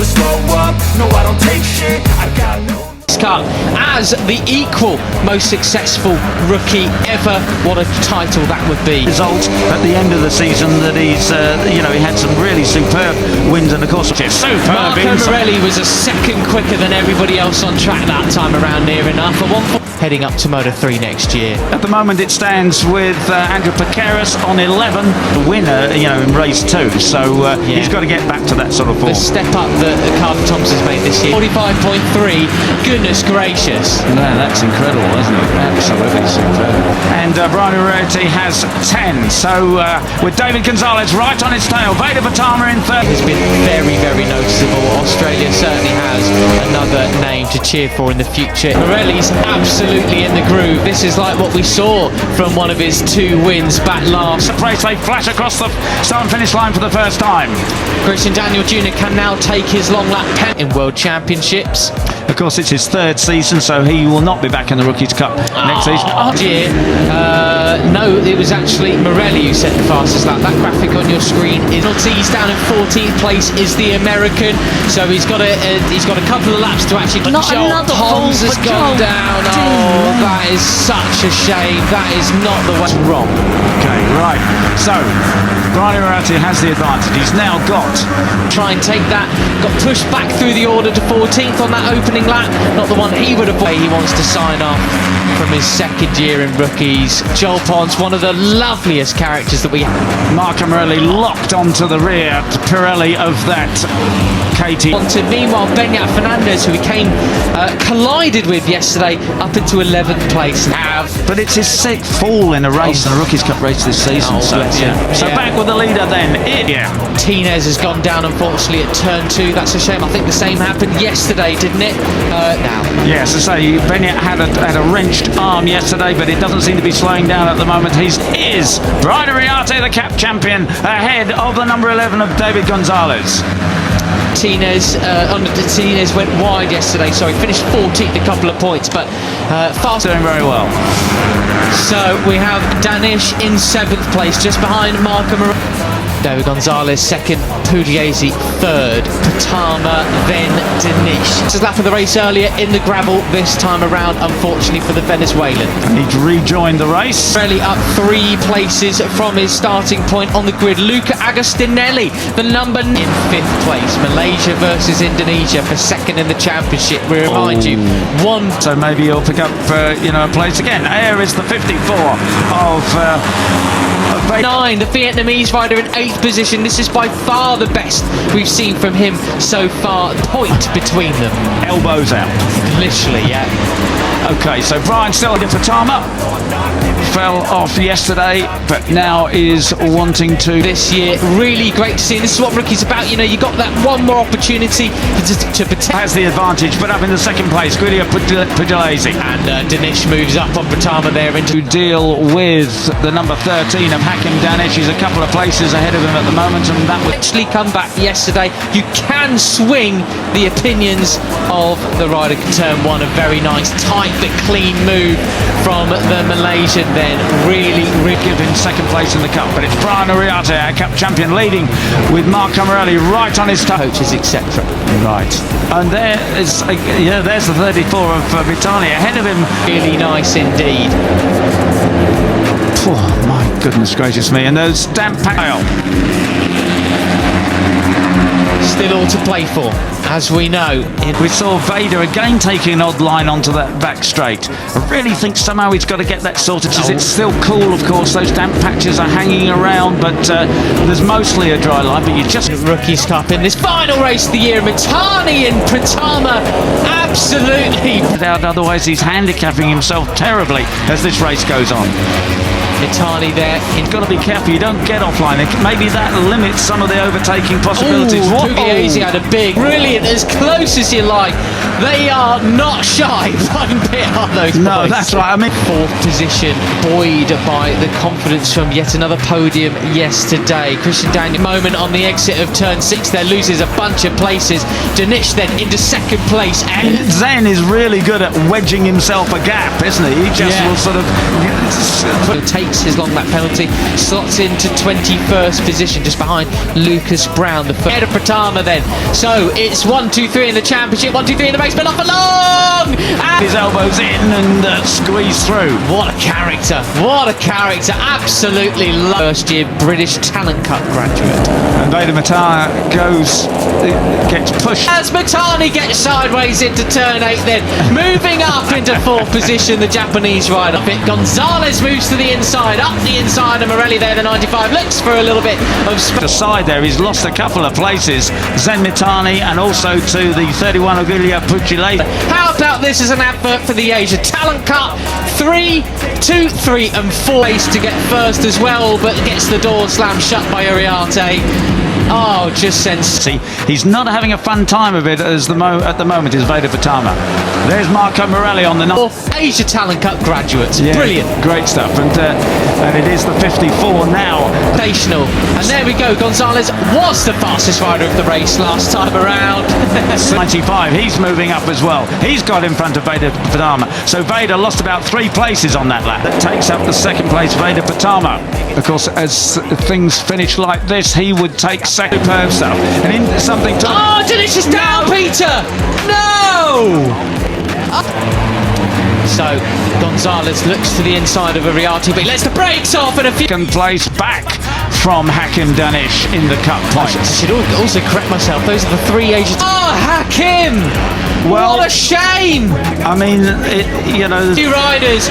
never slow up, no I don't take shit, I got no... As the equal most successful rookie ever, what a title that would be. Result at the end of the season that he's, he had some really superb wins, and of course, superb. Marco Morelli was a second quicker than everybody else on track that time around, near enough. Heading up to Moto3 next year. At the moment, it stands with Andrew Piqueras on 11, the winner, in race 2. So he's got to get back to that sort of form. The step up that Carter Thompson's made this year. 45.3. Goodness gracious. Man, that's incredible, isn't it? Absolutely superb. And Brian Ureti has 10. So with David Gonzalez right on his tail, Veda Pratama in third. Has been very, very noticeable. Australia certainly has another name to cheer for in the future. Morelli's absolutely in the groove. This is like what we saw from one of his 2 wins back last. Surprise, they flash across the start and finish line for the first time. Christian Daniel Jr. can now take his long lap pen in World Championships. Of course, it's his 3rd season, so he will not be back in the Rookies Cup next season. No, it was actually Morelli who set the fastest lap. That graphic on your screen is he's down in 14th place is the American, so he's got a couple of laps to actually. Joel Pons has gone down. Oh, that is such a shame. That is not the way. Wrong. Okay, right. So Brian Ureti has the advantage. He's now got. Try and take that. Got pushed back through the order to 14th on that opening lap. Not the one he would have played. He wants to sign off from his 2nd year in rookies. Joel Pons, one of the loveliest characters that we have. Marco Morelli locked onto the rear to Pirelli of that KT. Meanwhile, Beñat Fernandez, who he collided with yesterday, up into 11th place. But it's his 6th fall in a race in the Rookies Cup race this season. So back with the leader then. Martinez has gone down, unfortunately, at turn 2. That's a shame. I think the same happened yesterday, didn't it? Now. Yes, I say, Beñat had a wrenched arm yesterday, but it doesn't seem to be slowing down at the moment. He is Brian Ureti, the cap champion, ahead of the number 11 of David Gonzalez. Martinez went wide yesterday, so he finished 14th, a couple of points, but fast. Doing very well. So we have Danish in 7th place, just behind Marco Morelli. David Gonzalez 2nd, Pugliese 3rd, Pratama, then Danish. This is lap of the race earlier in the gravel, this time around, unfortunately for the Venezuelan. And he's rejoined the race. Morelli up 3 places from his starting point on the grid. Luca Agostinelli, the number in 5th place. Malaysia versus Indonesia for 2nd in the championship. We remind you, 1. So maybe he'll pick up, a place again. Air is the 54 of 9, the Vietnamese rider in 8th position. This is by far the best we've seen from him so far. Point between them. Elbows out. Literally, yeah. Okay, so Brian still in Pratama. Fell off yesterday, but now is wanting to. This year, really great to see. This is what rookie's about. You got that one more opportunity to protect. Has the advantage, but up in the 2nd place, Guido Pugliese. And Danish moves up on Pratama there into. To deal with the number 13 of Hakim Danish. He's a couple of places ahead of him at the moment, and that would actually come back yesterday. You can swing the opinions of the rider. Turn 1, a very nice, tight but clean move from the Malaysian. Then really give him 2nd place in the cup, but it's Brian Ureti, our cup champion, leading with Marco Morelli right on his coaches, etc. Right, and there is there's the 34 of Vitali ahead of him. Really nice indeed. Oh my goodness gracious me! And those damp pack. Still all to play for, as we know. We saw Veda again taking an odd line onto that back straight. I really think somehow he's got to get that sorted. It's still cool, of course. Those damp patches are hanging around, but there's mostly a dry line. But you just Rookies Cup in this final race of the year. Mitani and Pratama absolutely. Otherwise, he's handicapping himself terribly as this race goes on. Mitani there. He's got to be careful you don't get offline. Maybe that limits some of the overtaking possibilities. Pugliese had a big, brilliant, as close as you like. They are not shy one bit, are those boys? No, that's right. I mean, 4th position, buoyed by the confidence from yet another podium yesterday. Christian Daniel moment on the exit of turn 6 there, loses a bunch of places. Danish then into 2nd place. And Zen is really good at wedging himself a gap, isn't he? He just will sort of take takes his long lap penalty, slots into 21st position, just behind Lucas Brown. The Ega Pratama then. So it's 1, 2, 3 in the championship, 1, 2, 3 in the race, but off for long! And His elbows in and squeeze through. what a character! What a character! Absolutely first year British Talent Cup graduate. And Veda gets pushed. As Matani gets sideways into turn 8 then, moving up into 4th position, the Japanese rider. Gonzalez moves to the inside, up the inside, and Morelli there, the 95, looks for a little bit of The side there, he's lost a couple of places. Zen Mitani and also to the 31 Augulia Pucciale. How about this as an advert for the Asia Talent Cup? 3, 2, 3 and 4 race to get first as well, but gets the door slammed shut by Uriarte. Oh, just sense. He's not having a fun time of it at the moment, is Veda Pratama. There's Marco Morelli on the Asia Talent Cup graduates. Yeah, brilliant. Great stuff. And it is the 54 now. Sensational. And there we go. Gonzalez was the fastest rider of the race last time around. 95, he's moving up as well. He's got in front of Veda Pratama. So Veda lost about 3 places on that lap. That takes up the 2nd place, Veda Pratama. Of course, as things finish like this, he would take superb stuff. And in something to... Oh, delicious down, Peter! No! So Gonzalez looks to the inside of Uriarte, but he lets the brakes off and a few... 2nd place back from Hakim Danish in the cup points. I should also correct myself. Those are the 3 Asian... Oh, Hakim! Well, what a shame! I mean, you know... 2 riders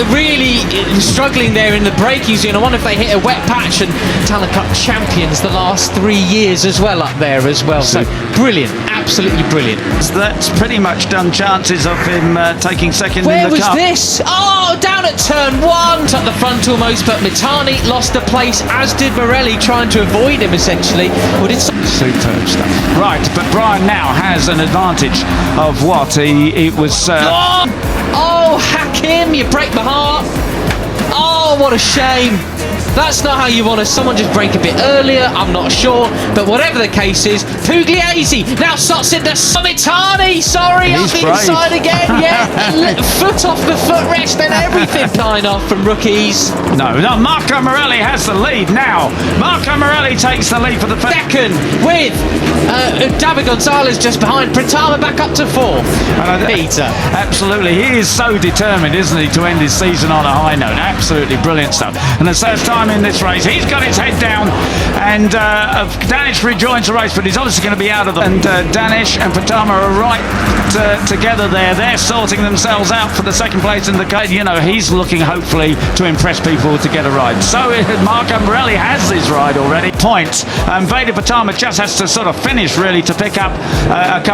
really struggling there in the braking zone. I wonder if they hit a wet patch, and Talent Cup champions the last 3 years as well up there as well. So brilliant, absolutely brilliant. That's pretty much done chances of him taking 2nd Where in the was cup. this? Oh, down at turn 1, at the front almost, but Mitani lost the place, as did Morelli, trying to avoid him essentially. Superb stuff. Right, but Brian now has an advantage of what it was. Oh, Hakim, you break my heart. Oh, what a shame. That's not how you want to. Someone just break a bit earlier, I'm not sure. But whatever the case is, Pugliese now slots into Mitani. Sorry, up the inside again. Yeah, foot off the footrest and everything kind of from rookies. No, Marco Morelli has the lead now. Marco Morelli takes the lead for the 2nd with David Gonzalez just behind. Pratama back up to 4th. Peter. Absolutely, he is so determined, isn't he, to end his season on a high note. Absolutely brilliant stuff. And the 1st time in this race, he's got his head down, and Danish rejoins the race, but he's obviously going to be out of the... And Danish and Pratama are right together there. They're sorting themselves out for the 2nd place in the... You know, he's looking hopefully to impress people to get a ride. So Marco Morelli has his ride already. Points. Veda Pratama just has to sort of finish really to pick up a couple...